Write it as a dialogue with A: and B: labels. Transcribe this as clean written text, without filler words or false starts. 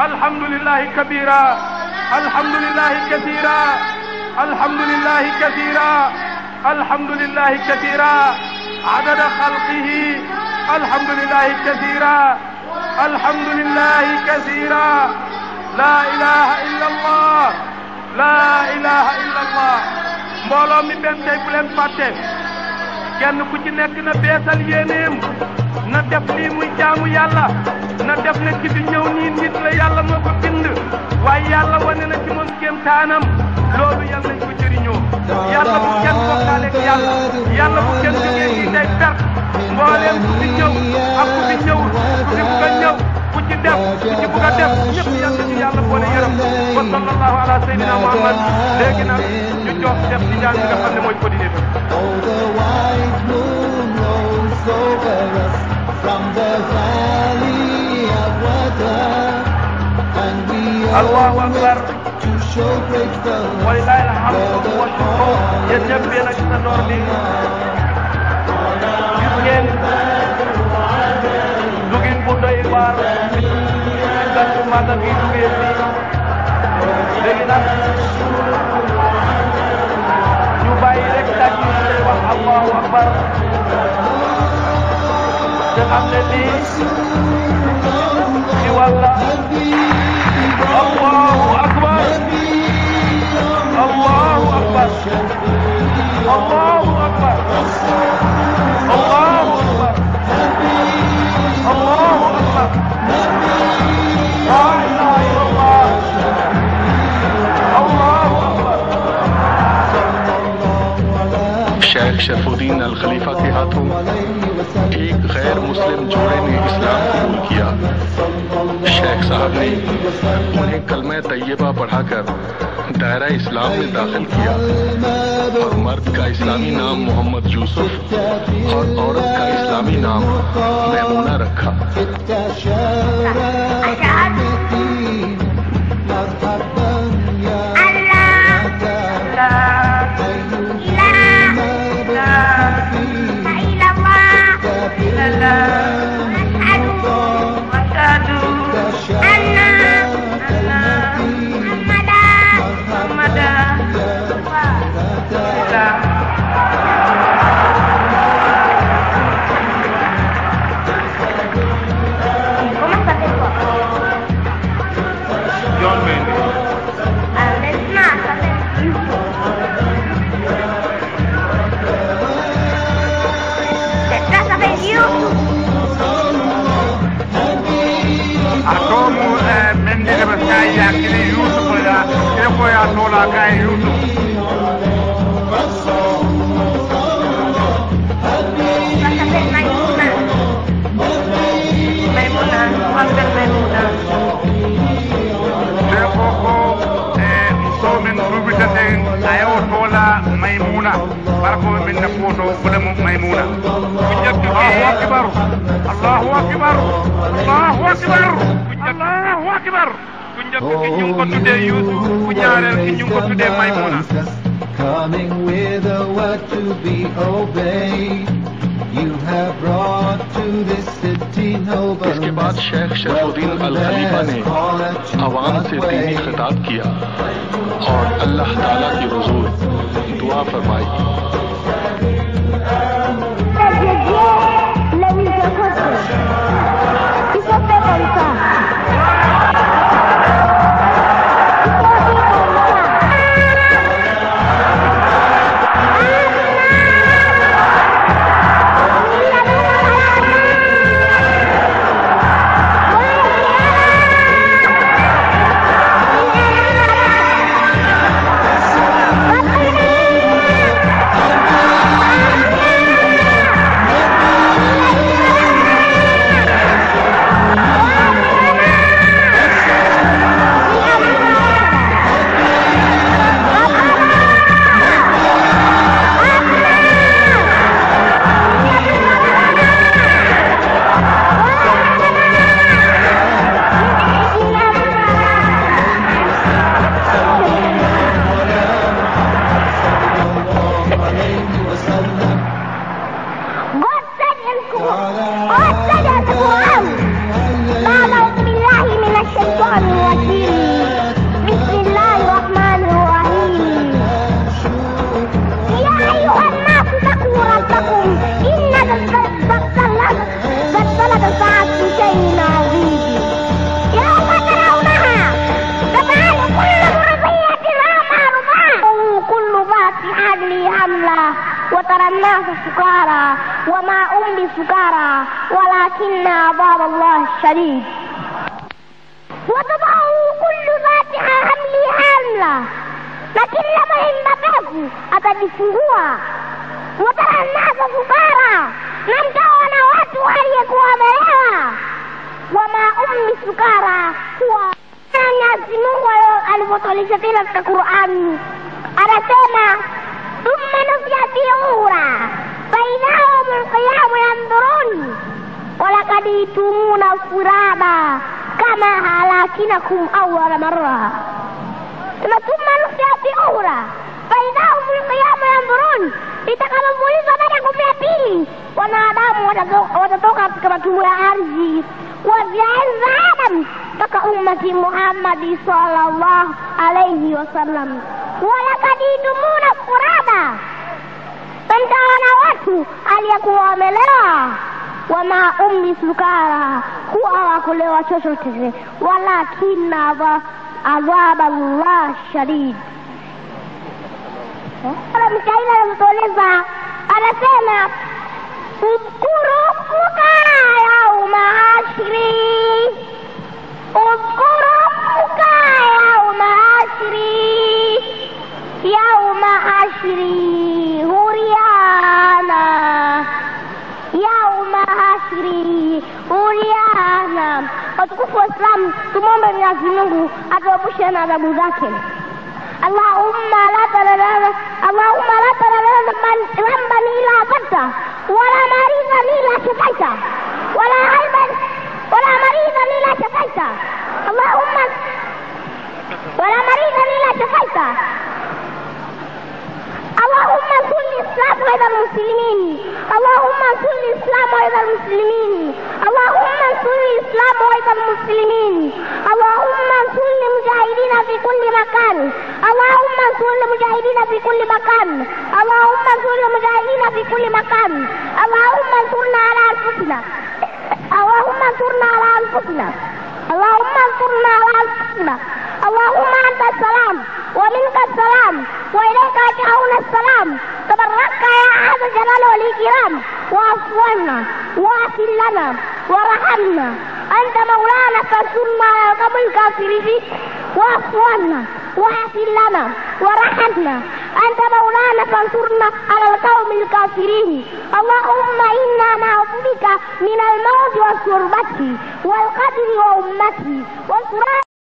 A: الحمد لله كبيرا الحمد لله كثيرا الحمد لله كثيرا الحمد لله كثيرا عدد خلقه الحمد لله كثيرا الحمد لله كثيرا لا إله إلا الله لا إله إلا الله mbooloo mi benn tey bu leen fàtte kenn ku ci nekk na beesal yéeneem na def lii muy jaamu yàlla na def ne ci bi ñëw nii nit la yàlla moo ko bind waaye yàlla wane na ci moom kéemtaanam loolu yàlla nañ ko jëriñoo yàlla bu kenn bokkaaleeg yàlla yàlla bu kenn liggéey yi day perte mbooleem ku fi ñëw ak ku fi ñëwul ku fi bugg a ñëw ku ci def ku ci bugg a def ñëpp yàlla ñu yàlla boole yërëm wa sallallahu ala sayyidina Muhammad léegi nag ñu jox def ci jàng nga xam ne mooy coordinateur.
B: Oh, the white moon rolls over us from the valley of water, and we
A: Allahu Akbar
B: to show grateful
A: walilahi alhamdu wa shukru yéen ñëpp yéen a gis na door bi gis ngeen dugin bu doy waar gàttu màggal gi duggee bi léegi nag ñu bàyyi rek tàcc yi day wax Allahu Akbar te xam ne lii ci wàlla Allahu Akbar Allahu Akbar Allahu Akbar Allahu Akbar Allahu Akbar La ilaha illallah Allahu Akbar
C: Sheikh शरफुद्दीन अल खलीफा के हाथों एक गैर मुस्लिम जोड़े ने इस्लाम कबूल किया। शेख साहब ने उन्हें कलमा तैयबा पढ़ाकर दायरा इस्लाम में दाखिल किया और मर्द का इस्लामी नाम मोहम्मद यूसुफ और औरत का इस्लामी नाम मैमूना रखा।
B: Coming with a word to be obeyed, you have brought to this city noble.
C: इसके बाद शेख शरफुद्दीन अल खलीफा ने आवाम से दीनी खिताब किया और अल्लाह ताला की हुजूर दुआ फरमाई।
D: وترى الناس سكارى وما هم بسكارى ولكن عذاب الله الشديد. وتضع كل ذات حمل حمله na kila mwenye mapevu atajifungua. Watara nasa sukara, na mtaona watu waliyekuwa wamelewa. Wama ummi sukara huwa Mwenyezi Mungu alivyotueleza tena katika Qur'ani. Anasema thumma nufiyati ura bainahum alqiyamu yandurun walaqad itumuna furada kama halakinakum awwala marra. ثم نفيات أخرى فإذاهم في القيام ينظرون itakapoulizwa baada ya kufia pili wanadamu watatoka katika matumbo ya ardhi wazianza Adam mpaka ummati Muhammad sallallahu alayhi wasallam. Walaqad itumuna furada, mtaona watu aliyekuwa wamelewa. Wama ummi sukara, huwa hawakulewa chochote, walakina adhab Allah shadid. Mshairi anamtoleza anasema udhkuruka yauma ashri, udhkuruka yauma ashri huriana, yauma ashri huriana. Watukufu wa Islam, tumombe Mwenyezi Mungu atuepushe na adhabu zake. Allahumma la tarana dhanban illa ghafarta wala maridan illa shafaita wala aiban wala maridan illa shafaita. Allahumma wala maridan illa shafaita. اللهم انصر الإسلام وإذا المسلمين، اللهم انصر الإسلام وإذا المسلمين، اللهم انصر الإسلام وإذا المسلمين، اللهم انصر المجاهدين في كل مكان، اللهم انصر المجاهدين في كل مكان، اللهم انصر المجاهدين في كل مكان، اللهم انصرنا على أنفسنا، اللهم انصرنا على أنفسنا، اللهم انصرنا على أنفسنا. اللهم أنت السلام ومنك السلام وإليك يرجعون السلام. تبرك يا هذا الجلال والإكرام وعفونا واغفر لنا ورحمنا. أنت مولانا فانصرنا على القوم الكافرين وعفونا واغفر لنا ورحمنا. أنت مولانا فانصرنا على القوم الكافرين. اللهم إنا نعوذ بك من الموت والشربة والقتل وأمتي والسرعة